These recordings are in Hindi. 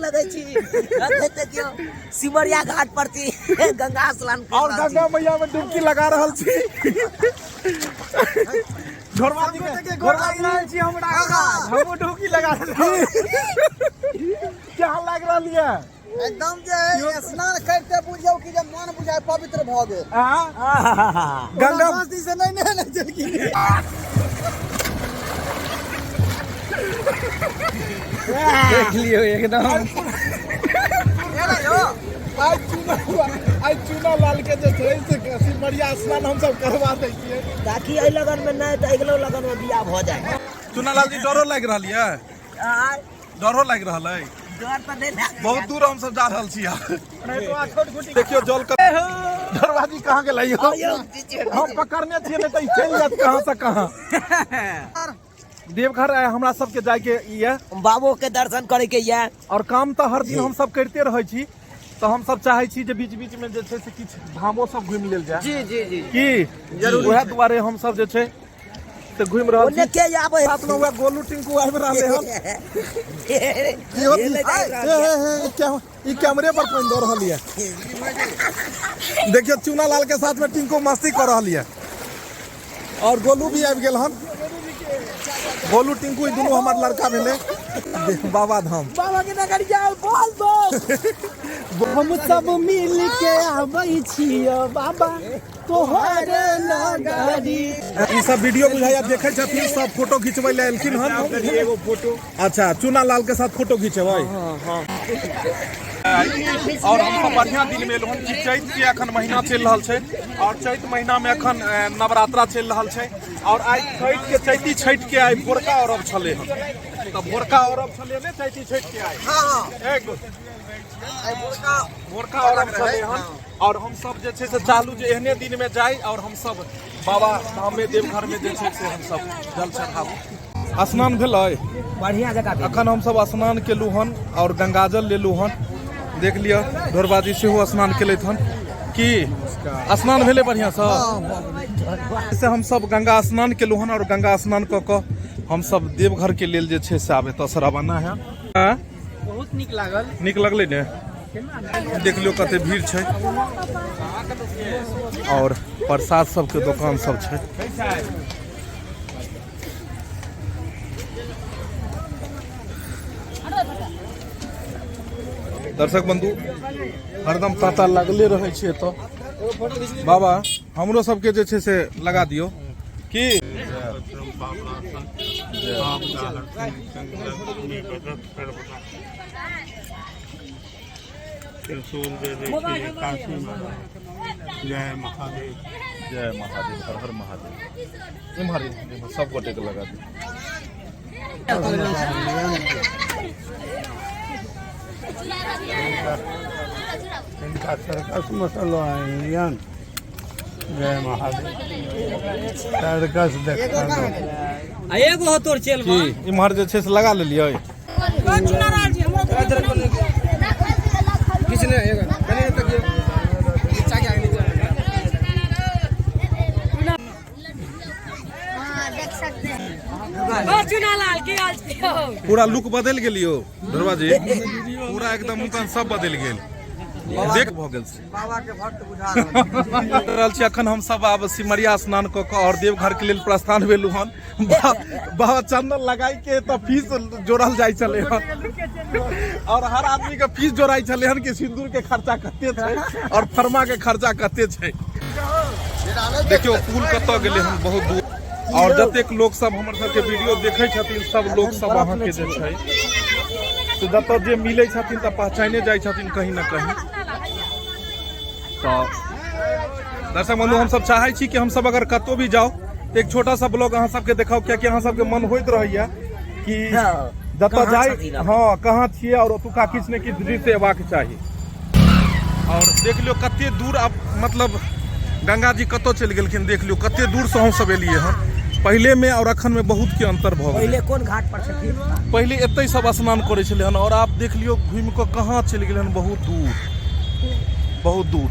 लगे छी देखियो सिमरिया घाट पर थी गंगा स्नान और गंगा मैया में डुबकी लगा रहल छी घोरवा जी के घोरवा रहल छी हमरा हमो डुबकी लगा रहल क्या लाग रहल है एकदम जे स्नान करते बुझियो कि जब मन बुझाय पवित्र भ गेल गंगा मस्ती से नहीं चल की देख लियो एकदम आज चूना लाल के जो छै से सिमरिया स्नान हम सब करवा दै छियै ताकि ए लगन में नहीं तो अगलो लगन में बियाह हो जाए। चूना लाल जी डरो लाग रहल है डरो लाग रहल है डर तो नहीं लाग बहुत दूर हम सब जा रहल छी देखियो जल का दरवाजी कहाँ के लाइयो हम पकड़ने छियै नहीं तो चल जात कहाँ से कहाँ देवघर हमरा सबके जाय के ये बाबू के दर्शन करे के ये और काम तो हर दिन हम सब करते रहे छी तो हम सब चाहे छी जे बीच बीच में जे छै से किछ धामो सब घूम लेल जाय जी जी जी की जरूर वह दुआरे हम सब जे छै से घूम रहल छी के आबे साथ में हुआ गोलू टिंकू आबि रहले हन ई कैमरे पर कोन दो रहल है देखियो चूना लाल के साथ में टिंकू मस्ती कर रहल है और गोलू भी आबि गेल हन गोलू टिंकू ई दोनों हमार लड़का भेले बाबा धाम बाबा के नगरिया बोल दो हम सब मिल के आबै छियो बाबा तोहर नगरी ई सब वीडियो बुझाया देखे छथिन सब फोटो खिंचबै ले एलखिन हन एगो फोटो अच्छा चूना लाल के साथ फोटो खिंचबै हां और हम सब बढ़िया दिन में एलहन कि चैत के अखन महीना चल रहल छै और चैत महीना में अखन नवरात्रा चल रहल छै और आज छठ के चैती छठ के आई भोरका अरब छले हन तो भोरका अरब छले ने चैती छठ के आई हां एक भोरका अरब छले हन और हम सब जे छै से चालू जे एहने दिन में जाय और हम सब बाबा धाम में देवघर में जे छै से हम सब जल चढ़ाबू स्नान भेलै बढ़िया जगह अखन हम सब स्नान केलु हन और गंगाजल लेलु हन देख लिया ढोरबाजी से हो स्नान केलैथ हन की स्नान भेले बढ़िया से हम सब गंगा स्नान केलु हन और गंगा स्नान क के हम सब देवघर के लेल जे छै से आबे त रवाना है बहुत निक लगले ने देख लियो कते भीड़ छै और प्रसाद सब के दुकान सब छै दर्शक बंधु हरदम ताता लगले रहे छै तो बाबा हमरो सबके जे छै से लगा दियो की जय महादेव जय महादेव हर हर महादेव इम्हर सब गोटे के लगा दी इनका सर्कस मसलो है जय महादेव सर्कस देखता एगो हो तोर चल की इम्हर जे छै से लगा लेलियै किछ नहीं एगो कने तक इच्छा के आगे देख सकते हैं चुना लाल के आज पूरा लुक बदल गेलियो दरवाजे पूरा एकदम मुकन सब बदल गेल देख भ गेल बाबा के भक्त बुझा रहल छी अखन हम सब आब सिमरिया स्नान क के और देवघर के लेल प्रस्थान भेलु हन बाबा चंदन लगाई के त फीस जोड़ल जाय चले हन और हर आदमी के फीस जोड़ाई चले हन कि सिंदूर के खर्चा कते छै और फरमा के खर्चा कते छै देखियो पुल कत गेले हन बहुत दूर और जतेक लोग सब हमर सबके वीडियो देखे छथिन सब लोग सब अहाँ के जे छै तो जत जे मिले छथिन त पहचाने जाय छथिन कहीं ना कहीं तो दर्शक बंधु हम सब चाहे छी कि हम सब अगर कतो भी जाओ तो एक छोटा सा ब्लॉग अहाँ सबके देखाओ क्या कि अहाँ सबके मन होइत रहैया कि जत जाय हाँ कहाँ छिए और ओतुका किछ ने किछ दृश्य एबाक चाही और देख लियो कते दूर अब मतलब गंगा जी कतो चल गेलखिन देख लियो कते दूर से हम सब एलिए हन पहले में और अखन में बहुत के अंतर भ गेल पहले कौन घाट पर छथिन पहले एतै सब स्नान करे छले हन और आप देख लियो घूम के कहां चल गेल हन बहुत दूर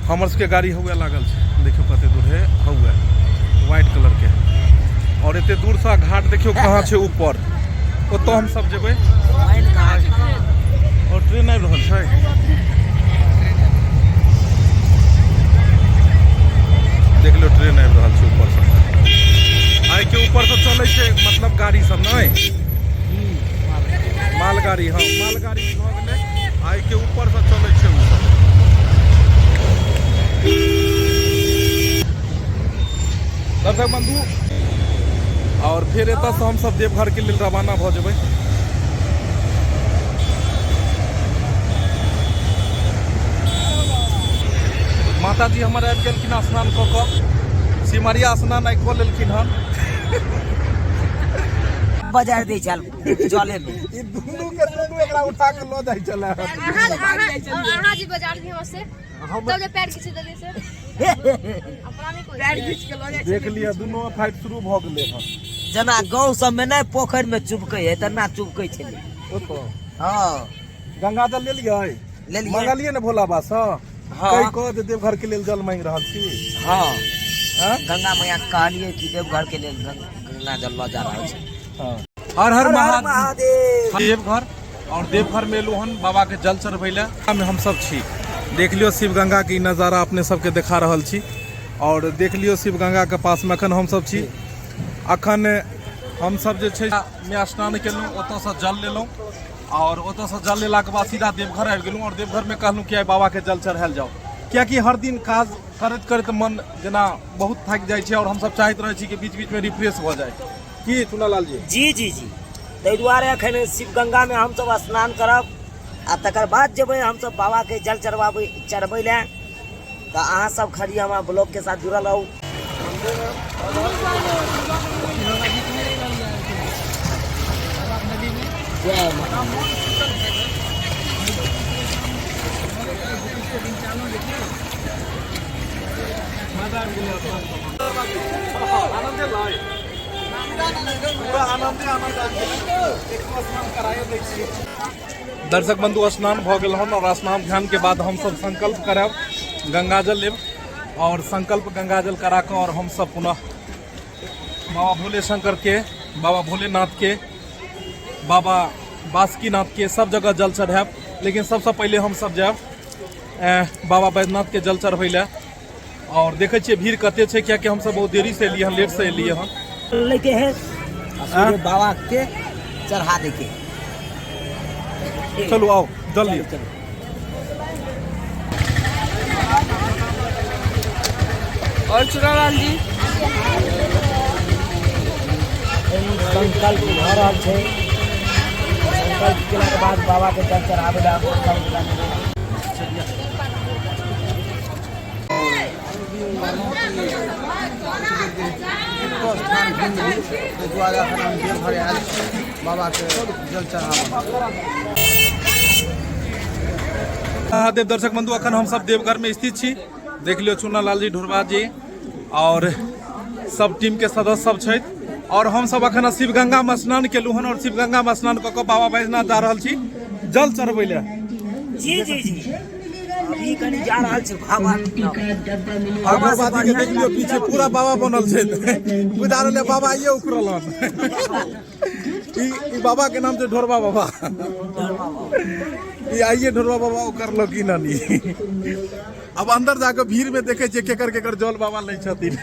हमर सबके गाड़ी हुए लागल छै देखियो कते दूर है हुए व्हाइट कलर के और एते दूर से घाट देखियो कहां छै ऊपर ओतो हम सब जेबै और ट्रेन आबि रहल छै। देख लो ट्रेन आबि रहल छै ऊपर से। आइ के ऊपर से चलै छै मतलब गाड़ी सब नहीं, मालगाड़ी। हाँ मालगाड़ी भऽ गेलै। आइ के ऊपर से चलै छै उ सब। दर्शक बंधु और फिर एतऽ से हम सब देवघर के लिए रवाना भऽ जेबै। माता जी हमर आबि गेलखिन स्नान कऽ कऽ। सिमरिया स्नान आइ कऽ लेलखिन हन। बाजार दे चल चले में ई दुनू के दुनू एकरा उठा के ल जाय छले। अहाँ जी बाजार भी हमसे तब जे पैर खींच देलिए से अपना नहीं कोई पैर खींच के ल जाय। देख लिया दुनू फाइट शुरू भऽ गेलै हन। जना गांव सब में नहीं पोखर में चुबकै है तना चुबकै छले। ओतो हां गंगा जल लेलियै, मंगलिए ने भोला बाबा से। कई कह दे देवघर के लिए जल मांग रहल छी। हां गंगा मैया कहलिए कि देवघर के लिए गंगा जल ल जा रहल छै। हर हर महादेव। देवघर और देवघर में एलू हन बाबा के जल चढ़बै ले। हम सब छी देख लियो शिव गंगा के नजारा अपने सबके देखा रहल छी। और देख लियो शिव गंगा के पास में अखन हम सब छी। अखन हम सब जे छै में स्नान केलहुँ, ओतऽ से जल लेलहुँ और ओतऽ से जल लेला के बाद सीधा देवघर आबि गेलहुँ। और देवघर में कहलहुँ कि आइ बाबा के जल चढ़ायल जाओ, कियाकि हर दिन काज करैत करैत मन जेना बहुत थाकि जाइ छै और हम सब चाहैत रहै छी कि बीच बीच में रिफ्रेश भऽ जाए। की चुनालाल जी? जी जी जी ताहि दुआरे अखन शिव गंगा में हम सब स्नान करब आ तकर बाद जेबै हम सब बाबा के जल चढ़बै ले। तो अहाँ सब खाली हमारा ब्लॉग के साथ जुड़ल रहू। जय दर्शक बंधु स्नान भऽ गेल हन और स्नान ध्यान के बाद हम सब संकल्प करब गंगाजल लेब और संकल्प गंगाजल करा कर और हम सब पुनः बाबा भोले शंकर के, बाबा भोलेनाथ के, बाबा बासुकीनाथ के सब जगह जल चढ़ाब। लेकिन सबसे पहले हम सब जायब बाबा बैद्यनाथ के जल चढ़बै ले। और देखे छियै भीड़ कते छै, कियाकि हम सब बहुत देरी से एलियै हन, लेट से एलियै हन। लेके है बाबा के चढ़ा दे के। चलो आओ जल्दी। और चुनालाल जी संकल्प भऽ रहल छै। संकल्प केला के बाद बाबा के जल चढ़ाबै ला बाबा के जल चढ़ावा। देव दर्शक बंधु अखन हम सब देवघर में स्थित छी। देख लियो चुनालाल जी, ढुरवा जी और सब टीम के सदस्य सब छथि। और हम सब अखन शिव गंगा में स्नान केलू हन और शिव गंगा में स्नान कऽ बाबा बैद्यनाथ जा रहल छी जल चढ़बै ले। जी जी जी अभी कनी जा रहल छै बाबा बाबा जी के देख लियो पीछे पूरा बाबा बनल छै। बुझार ले बाबा ये उखड़ल हन। ई बाबा के नाम छै ढोरवा बाबा। ई आइए ढोरवा बाबा करलो की नानी। अब अंदर जाके भीड़ में देखे छियै केकर केकर जल बाबा लै छथिन।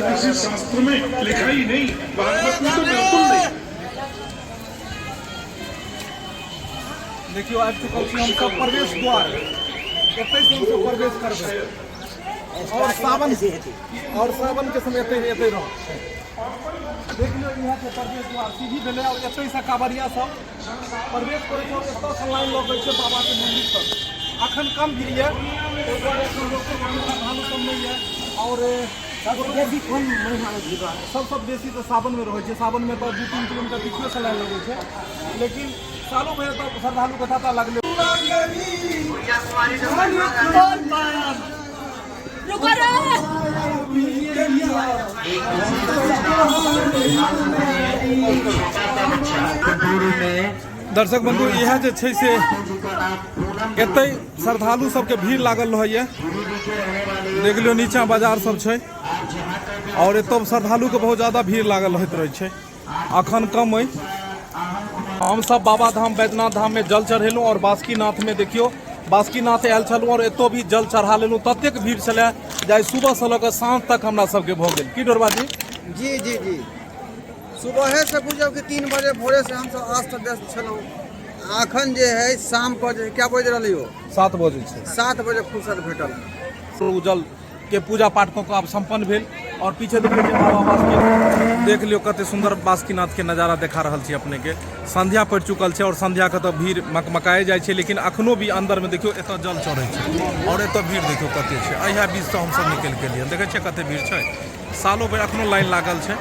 किसी शास्त्र में लिखा ही नहीं, भागवत में तो बिल्कुल नहीं। देखियो आज चुकल छी हम सब प्रवेश द्वार, एतै से हम सब प्रवेश करबै और सावन के समय एतै रह। देख लियो यहाँ के प्रवेश द्वार सीधी भेलै और एतै से कांवरिया सब प्रवेश करै छै। एतऽ से लाइन लगै छै बाबा के मंदिर तक। अखन कम भीड़ ये, ओइ दुआरे एखन लोक के श्रद्धालु कम नहीं है। और बेसी कोन महीना में भीड़ रहै? सबसे बेसी तो सावन में रहै छै। सावन में तो 2-3 किलोमीटर पीछे से लाइन लगै छै, लेकिन सालों भरि तो श्रद्धालु के ताता लगले। रुको रे। दर्शक बंधु यह जे छै से एतै श्रद्धालु सबके भीड़ लागल रहैए। देख लियो नीचा बाजार सब छै और एतौ श्रद्धालु के बहुत ज्यादा भीड़ लागल रहैत रहै छै। अखन कम अइ। हम सब बाबा धाम बैद्यनाथ धाम में जल चढ़ेलहुँ और बासुकीनाथ में देखियो बासुकीनाथ आयल छलहुँ और एतौ भी जल चढ़ा लेलहुँ। ततेक भीड़ छलै जे सुबह से लऽ कऽ साँझ तक हमरा सबके भऽ गेल। की डोरबा जी? जी जी जी सुबह से बुझौ कि 3 बजे भोरे से हम सब अस्त व्यस्त छलहुँ। अखन जे है शाम को जे क्या बज रही हो 7 बजे छै। 7 बजे फुर्सत भेटल। जल के पूजा पाठ कऽ आब संपन्न भेल और पीछे देखियो जे बाबा बासुकीनाथ देख लियो कते सुंदर बासुकीनाथ के नजारा देखा रहल छी अपने के। संध्या पड़ि चुकल छै और संध्या के तो भीड़ मकमकाए जाय छै, लेकिन अखनो भी अंदर में देखियो एतऽ जल चढ़ै छै और एतऽ भीड़ देखियो कते छै। अहिया बीच से हम सब निकल के लिए देखै छियै कते भीड़ छै। सालों भरि अखनो लाइन लागल छै,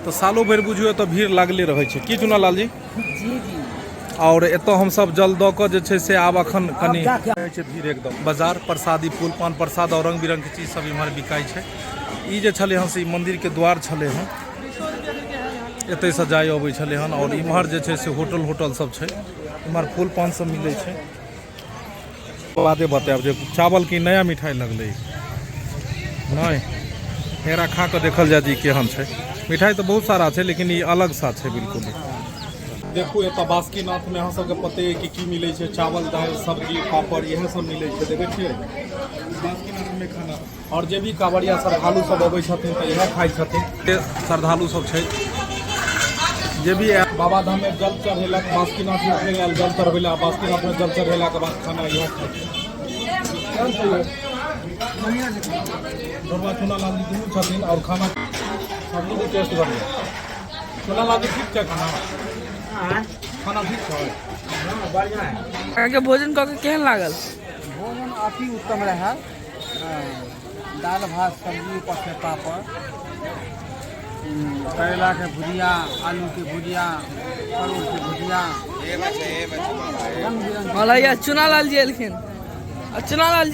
तो सालों भरि बुझियो एतऽ भीड़ लागले रहै छै। की चुनालाल जी? जी जी। और एतऽ हम सब जल दऽ कऽ जे छै से आब अखन कनी रहै छै भीड़ एकदम। बाजार प्रसादी फूल पान प्रसाद और रंग बिरंग के चीज सब इम्हर बिकाई छै। ई जे छलै हन से मंदिर के द्वार छलै हन, एतै से जाय अबै छलै हन और इम्हर जे छै से होटल सब छै। इम्हर फूल पान सब मिलै छै। बादे बतायब जे चावल की नया मिठाई लगलै नहीं। हेरा खा कऽ देखल जाय जी केहन छै। मिठाई तो बहुत सारा छै लेकिन ई अलग सा छै बिल्कुल। देखू एतऽ बासुकीनाथ में अहाँ सबके पते है कि मिलै छै। चावल दाल सब्जी पापड़ इएह सब मिलै छै। देखै छियै बासुकीनाथ में खाना और जे भी कांवरिया श्रद्धालु सब अबै छथिन तऽ इएह खाइ छथिन। श्रद्धालु सब छै जे भी बाबा धाम में जल चढ़ेलक, बासुकीनाथ में आयल जल चढ़ेला, बासुकीनाथ में जल चढ़ेला के बाद खाना इएह खाइ छै। चुनालाल जी दुनू छथिन और खाना सब्जी भी टेस्ट बढ़िया। चुनालाल जी ठीक छै खाना? खाना ठीक छै? हाँ बढ़िया है। के भोजन कऽ के केहन लागल? भोजन अति उत्तम रहा। दाल भात सब्जी ऊपर से पापड़, करेला के भुजिया, आलू के भुजिया, परोर के भुजिया। चुनालाल जी एलखिन। चुनालाल जी